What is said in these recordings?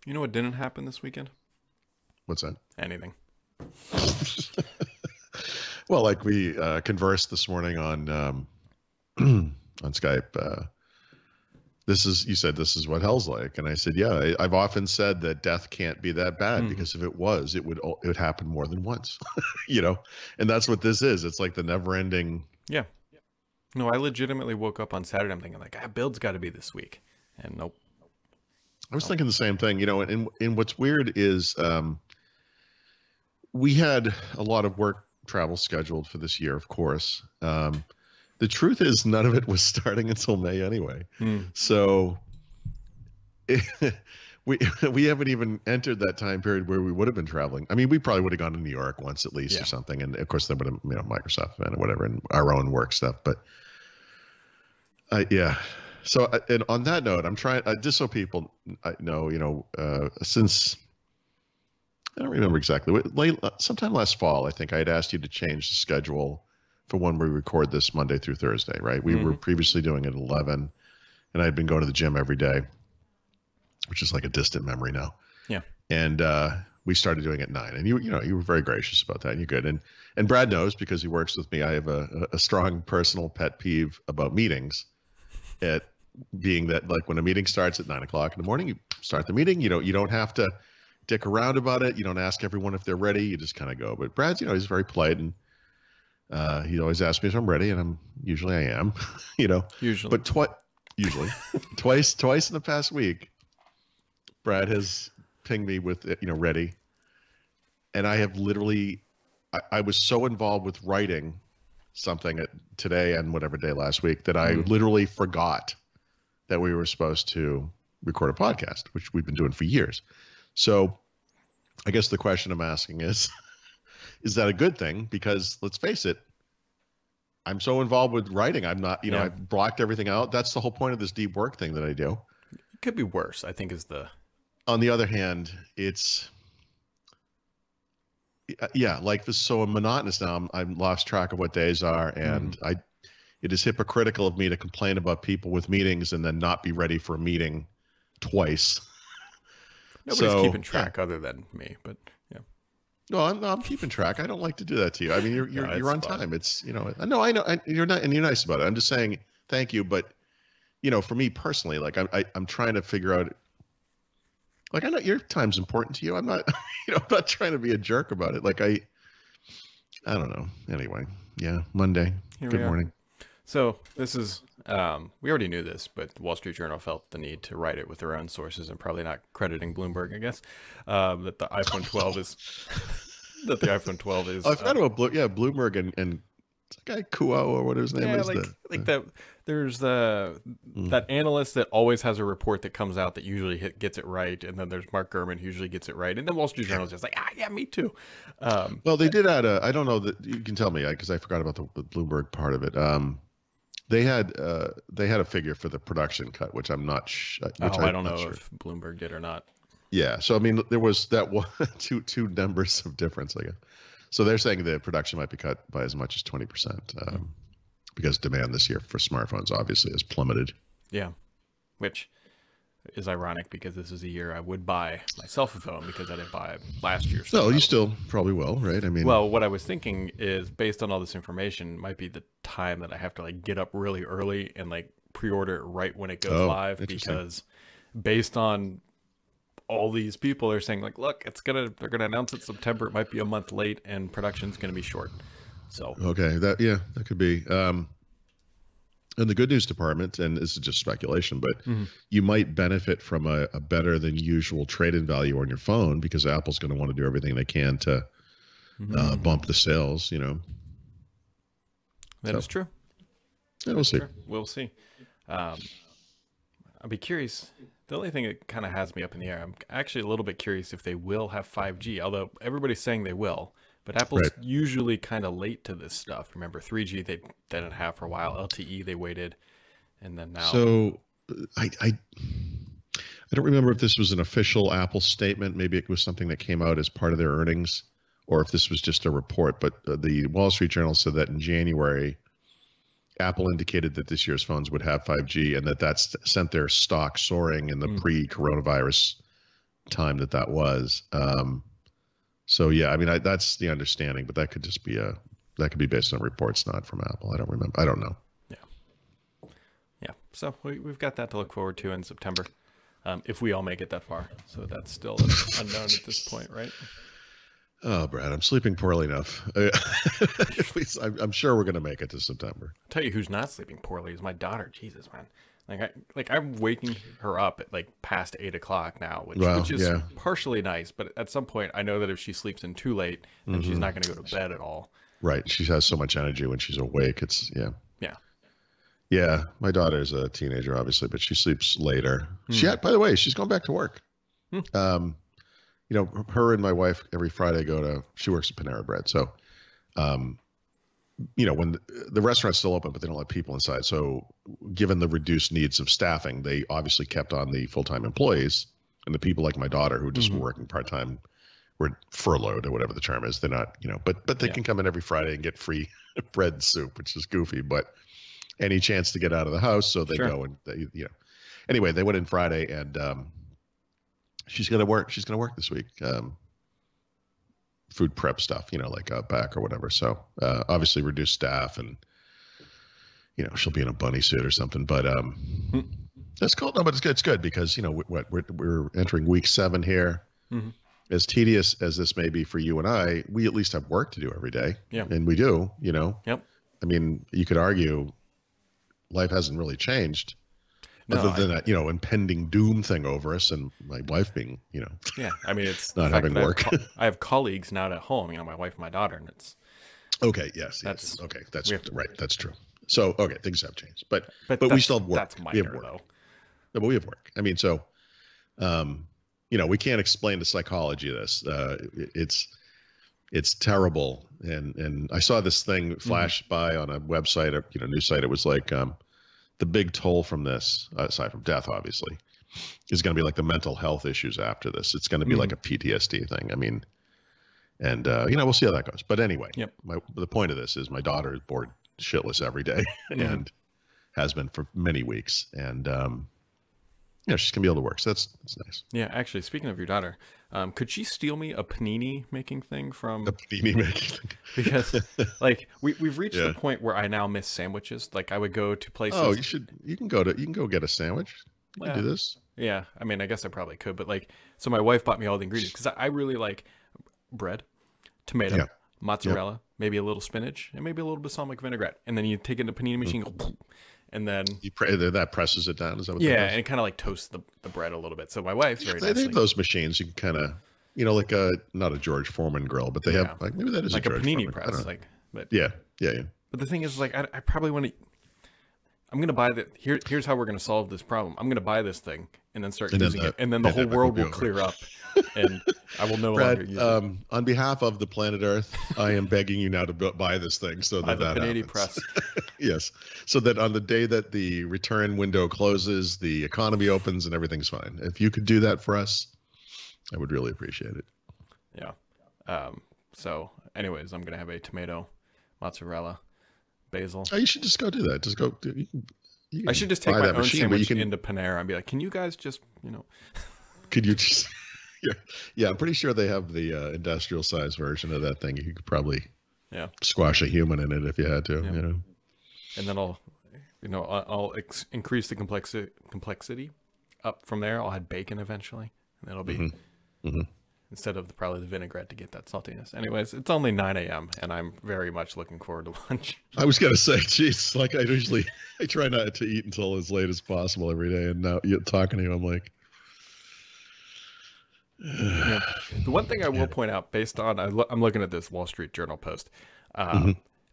You know what didn't happen this weekend? What's that? Anything. Well, like we conversed this morning on on Skype. You said this is what hell's like, and I said, yeah. I've often said that death can't be that bad because if it was, it would happen more than once, you know. And that's what this is. It's like the never-ending. Yeah. No, I legitimately woke up on Saturday. I'm thinking like, build's got to be this week, and nope. I was thinking the same thing, you know. And what's weird is we had a lot of work travel scheduled for this year, of course. The truth is none of it was starting until May anyway. So we haven't even entered that time period where we would have been traveling. I mean, we probably would have gone to New York once at least or something. And of course, there would have, you know, Microsoft event or whatever, and our own work stuff. But yeah. So, and on that note, I'm trying, just so people know, you know, since I don't remember exactly, sometime last fall, I think I had asked you to change the schedule for when we record this Monday through Thursday, right? We were previously doing it at 11, and I'd been going to the gym every day, which is like a distant memory now. Yeah. And we started doing it at 9, and you were very gracious about that. And you're good. And Brad knows, because he works with me, I have a strong personal pet peeve about meetings. At being that, like, when a meeting starts at 9 o'clock in the morning, you start the meeting. You don't have to dick around about it. You don't ask everyone if they're ready. You just kind of go. But Brad's, he's very polite, and he always asks me if I'm ready, and usually I am, Usually. But twice in the past week, Brad has pinged me with, ready. And I have literally, I was so involved with writing something today and whatever day last week that I literally forgot that we were supposed to record a podcast, which we've been doing for years. So I guess the question I'm asking is that a good thing? Because let's face it, I'm so involved with writing. I'm not, I've blocked everything out. That's the whole point of this deep work thing that I do. It could be worse, I think, is the... On the other hand, it's... Yeah, like this is so monotonous now. I've lost track of what days are, and it is hypocritical of me to complain about people with meetings and then not be ready for a meeting twice. Nobody's keeping track other than me, but yeah. No, I'm keeping track. I don't like to do that to you. I mean, you're on time. It's, I know, you're not, and you're nice about it. I'm just saying thank you, but for me personally, like I'm trying to figure out. Like, I know your time's important to you. I'm not, I'm not trying to be a jerk about it. Like I don't know. Anyway, yeah, Monday. Good morning. So this is, we already knew this, but the Wall Street Journal felt the need to write it with their own sources and probably not crediting Bloomberg, I guess, that the iPhone 12 is, that the iPhone 12 is. Oh, I forgot about Bloomberg and that guy Kuo or what his name is. That there's that analyst that always has a report that comes out that usually gets it right, and then there's Mark Gurman who usually gets it right, and then Wall Street Journal is just like, yeah, me too. Well, they did add I don't know that you can tell me because I forgot about the Bloomberg part of it. They had a figure for the production cut, which I'm not. I don't know if Bloomberg did or not. Yeah, so I mean, there was that one, two numbers of difference, I guess. So they're saying the production might be cut by as much as 20%, because demand this year for smartphones obviously has plummeted. Yeah, which is ironic because this is a year I would buy myself a phone because I didn't buy it last year. So you still probably will, right? I mean, well, what I was thinking is based on all this information, might be the time that I have to like get up really early and like pre-order it right when it goes live, because based on all these people are saying like, look, they're gonna announce it September. It might be a month late, and production's gonna be short. So okay, that could be. In the good news department, and this is just speculation, but you might benefit from a better than usual trade-in value on your phone because Apple's going to want to do everything they can to bump the sales. That is true. Yeah, we'll see. We'll see. I'll be curious. The only thing that kind of has me up in the air, I'm actually a little bit curious if they will have 5G, although everybody's saying they will. But Apple's usually kind of late to this stuff. Remember, 3G they didn't have for a while. LTE they waited, and then now. So I don't remember if this was an official Apple statement. Maybe it was something that came out as part of their earnings, or if this was just a report. But the Wall Street Journal said that in January, Apple indicated that this year's phones would have 5G, and that's sent their stock soaring in the pre-coronavirus time that was. So yeah, I mean, that's the understanding, but that could just be that could be based on reports, not from Apple. I don't remember. I don't know. Yeah. So we've got that to look forward to in September, if we all make it that far. So that's still unknown at this point, right? Oh, Brad, I'm sleeping poorly enough. At least I'm sure we're going to make it to September. I'll tell you who's not sleeping poorly is my daughter. Jesus, man. I'm waking her up at like past 8 o'clock now, which is partially nice. But at some point, I know that if she sleeps in too late, then she's not going to go to bed at all. Right. She has so much energy when she's awake. Yeah. My daughter's a teenager, obviously, but she sleeps later. By the way, she's going back to work. Her and my wife every Friday she works at Panera Bread. So, when the restaurant's still open, but they don't let people inside. So given the reduced needs of staffing, they obviously kept on the full-time employees, and the people like my daughter who just were working part-time were furloughed or whatever the term is. They're not, but they can come in every Friday and get free bread and soup, which is goofy, but any chance to get out of the house. So they go and anyway, they went in Friday, and, she's going to work. She's going to work this week. Food prep stuff, like Outback or whatever. So obviously reduced staff, and she'll be in a bunny suit or something. But that's cool. No, but it's good because we're entering week 7 here. As tedious as this may be for you and I, we at least have work to do every day. Yeah, and we do. Yep. I mean, you could argue life hasn't really changed. No, other than that, impending doom thing over us, and my wife being, yeah. I mean, it's not having work. I have colleagues now at home. My wife and my daughter, and it's okay. Yes. Okay. That's right. That's true. So okay, things have changed, but we still have work. That's minor, though. No, but we have work. I mean, so, we can't explain the psychology of this. It's terrible, and I saw this thing flash by on a website, or news site. It was like. The big toll from this, aside from death, obviously, is going to be like the mental health issues after this. It's going to be like a PTSD thing. I mean, and we'll see how that goes. But anyway, the point of this is my daughter is bored shitless every day and has been for many weeks. And, she's going to be able to work. So that's nice. Yeah. Actually, speaking of your daughter, could she steal me a panini making thing from... A panini making thing? Because, we've reached the point where I now miss sandwiches. Like, I would go to places... Oh, you can go get a sandwich. You can do this. Yeah. I mean, I guess I probably could. But, so my wife bought me all the ingredients. Because I really like bread, tomato, mozzarella, maybe a little spinach, and maybe a little balsamic vinaigrette. And then you take it in the panini machine, and then that presses it down. Is that what and it kind of toasts the bread a little bit. So my wife's very They have those machines. You can kind of, like not a George Foreman grill, but they have maybe that is like a panini Foreman press. But yeah. But the thing is, I probably want to. I'm gonna buy the here's how we're gonna solve this problem. I'm gonna buy this thing and then start using it, and then the whole world will clear up, and I will no longer use it. On behalf of the planet Earth, I am begging you now to buy this thing so that Panini press. Yes, so that on the day that the return window closes, the economy opens and everything's fine. If you could do that for us, I would really appreciate it. Yeah. So, anyways, I'm gonna have a tomato, mozzarella, basil. Oh, you should just go do that. Just go. I should just take my own sandwich into Panera and be like, "Can you guys just, Could you just? Yeah. I'm pretty sure they have the industrial size version of that thing. You could probably squash a human in it if you had to. And then I'll increase the complexity up from there. I'll add bacon eventually, and that'll be instead of probably the vinaigrette to get that saltiness. Anyways, it's only 9 a.m. and I'm very much looking forward to lunch. I was gonna say, geez, I try not to eat until as late as possible every day, and now you're talking to you, I'm like. The one thing I will point out, based on I'm looking at this Wall Street Journal post,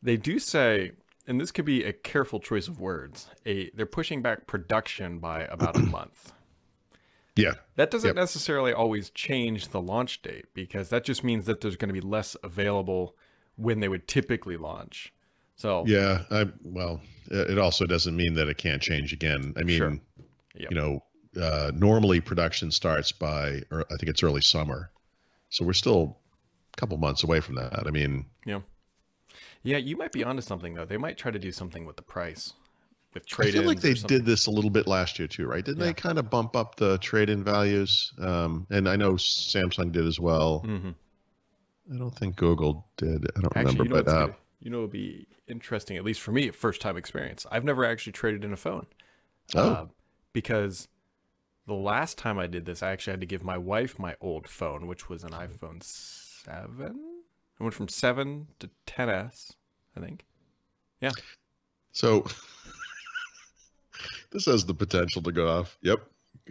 they do say, and this could be a careful choice of words, they're pushing back production by about a month. Yeah. That doesn't necessarily always change the launch date, because that just means that there's going to be less available when they would typically launch. So yeah, well, it also doesn't mean that it can't change again. I mean, normally production starts by, or I think it's early summer. So we're still a couple months away from that. I mean, Yeah, you might be onto something though. They might try to do something with the price, with I feel like trade-ins they or something. did this a little bit last year too, right? Didn't Yeah. they kind of bump up the trade-in values? And I know Samsung did as well. Hmm. I don't think Google did. I don't Actually, remember, you know but what's good? You know, it'd be interesting, at least for me, first time experience. I've never actually traded in a phone, oh, uh, because the last time I did this, I actually had to give my wife my old phone, which was an iPhone 7. I went from 7 to 10s, I think. Yeah. so this has the potential to go off. Yep.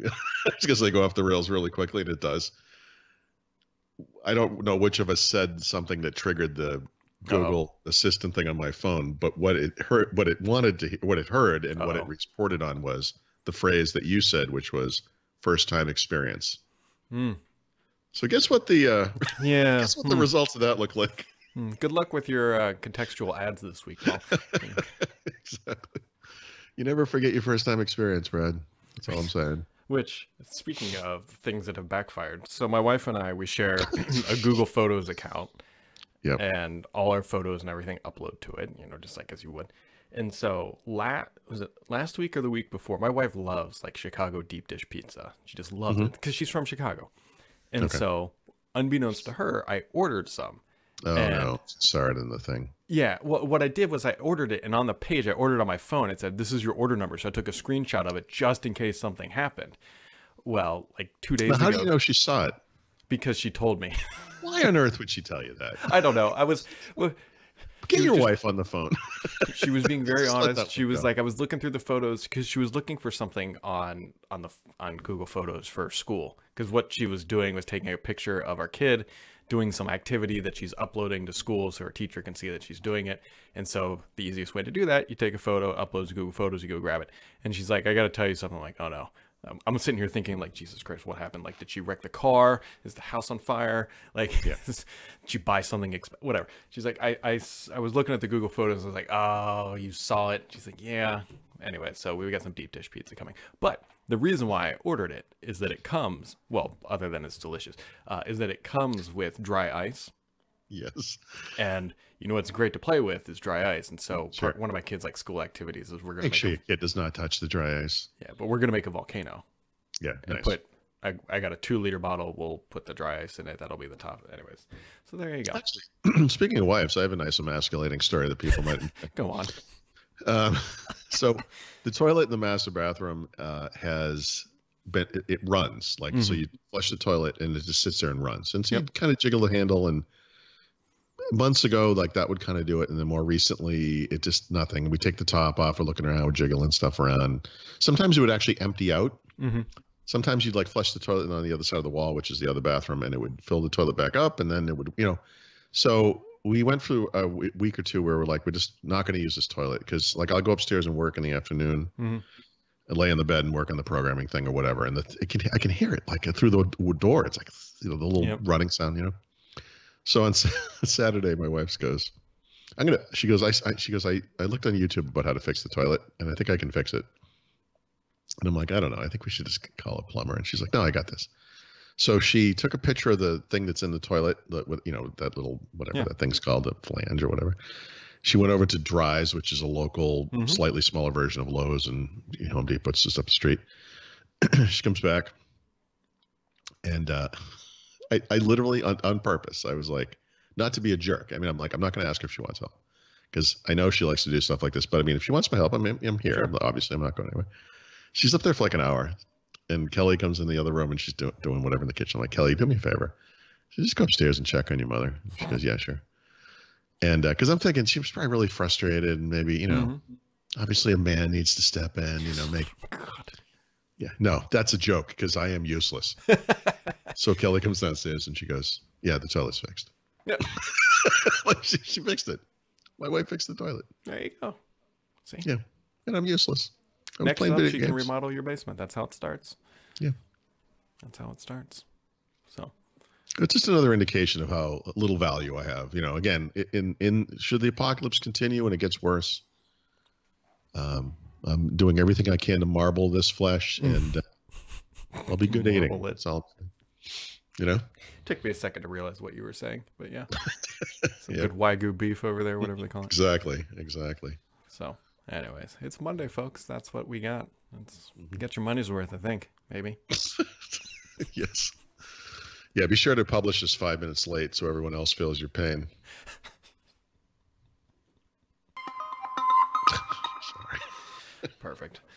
I was gonna say go off the rails really quickly, and it does. I don't know which of us said something that triggered the Uh-oh. Google Assistant thing on my phone, but what it heard, what it wanted to, what it heard, and what it Uh-oh. reported on was the phrase that you said, which was first time experience. Hmm. So guess what the Yeah. guess what the results of that look like? Good luck with your contextual ads this week, Paul. Exactly. You never forget your first time experience, Brad. That's all I'm saying. Which, speaking of things that have backfired, so my wife and I, we share a Google Photos account, Yep. and all our photos and everything upload to it, just like as you would. And so, was it last week or the week before? My wife loves like Chicago deep dish pizza. She just loves it because she's from Chicago. And Okay. so, unbeknownst to her, I ordered some. Oh And no, sorry in the thing. yeah, what I did was I ordered it, and on the page I ordered on my phone, it said, "This is your order number." So I took a screenshot of it just in case something happened. Well, like 2 days Now, how do ago, you know she saw it? because she told me. Why on earth would she tell you that? I don't know. Well, Get was your just- wife on the phone. she was being very Just let honest. that She one was go. like, I was looking through the photos because she was looking for something on Google Photos for school. Because what she was doing was taking a picture of our kid doing some activity that she's uploading to school, so her teacher can see that she's doing it. And so the easiest way to do that, you take a photo, upload to Google Photos, you go grab it. And she's like, I got to tell you something. I'm like, oh no. I'm sitting here thinking, like, Jesus Christ, what happened? Like, did she wreck the car? Is the house on fire? Like, Yeah. did she buy something? Whatever. She's like, I was looking at the Google Photos. I was like, oh, you saw it. She's like, yeah. Anyway, so we got some deep dish pizza coming. But the reason why I ordered it is that it comes, well, other than it's delicious, is that it comes with dry ice. Yes. And you know what's great to play with is dry ice. And so Sure. one of my kids' like school activities is we're gonna Make make sure your kid does not touch the dry ice. but we're gonna make a volcano. Yeah. And Nice. I got a 2-liter bottle. We'll put the dry ice in it. That'll be the top. Anyways, so there you go. Actually, speaking of wives, I have a nice emasculating story that people might. Go on. Um, so, the toilet in the master bathroom has been. It runs like so. You flush the toilet and it just sits there and runs. And so you kind of jiggle the handle. And months ago, like that would kind of do it. And then more recently, it just nothing. We take the top off. We're looking around, we're jiggling stuff around. Sometimes it would actually empty out. Mm-hmm. Sometimes you'd like flush the toilet on the other side of the wall, which is the other bathroom, and it would fill the toilet back up, and then it would, So we went through a week or two where we're like, we're just not going to use this toilet because, like, I'll go upstairs and work in the afternoon, and lay in the bed and work on the programming thing or whatever, and I can hear it like through the door. It's like the little running sound, So on Saturday, my wife goes, She goes, I looked on YouTube about how to fix the toilet, and I think I can fix it. And I'm like, I don't know. I think we should just call a plumber. And she's like, no, I got this. So she took a picture of the thing that's in the toilet, that little, whatever that thing's called, the flange or whatever. She went over to Dry's, which is a local, slightly smaller version of Lowe's and Home Depot's just up the street. She comes back. And I literally, on purpose, I was like, not to be a jerk. I mean, I'm like, I'm not going to ask her if she wants help. Because I know she likes to do stuff like this. But I mean, if she wants my help, I'm here. Sure. Obviously, I'm not going anywhere. She's up there for like an hour, and Kelly comes in the other room and she's doing whatever in the kitchen. I'm like, Kelly, do me a favor. She just go upstairs and check on your mother. She goes, yeah, sure. And because I'm thinking she was probably really frustrated, and maybe obviously a man needs to step in, make. God. Yeah, no, that's a joke because I am useless. So Kelly comes downstairs and she goes, yeah, the toilet's fixed. Yeah. Like she fixed it. My wife fixed the toilet. There you go. See? Yeah, and I'm useless. Next up, she can remodel your basement. That's how it starts. Yeah. That's how it starts. So it's just another indication of how little value I have. Again, in should the apocalypse continue and it gets worse, I'm doing everything I can to marble this flesh, and I'll be good eating. That's all. Took me a second to realize what you were saying, but yeah. Some good Wagyu beef over there, whatever they call it. Exactly. Exactly. So, anyways, it's Monday, folks. That's what we got. Let's get your money's worth, I think. Maybe. Yes. Yeah, be sure to publish this 5 minutes late so everyone else feels your pain. Sorry. Perfect.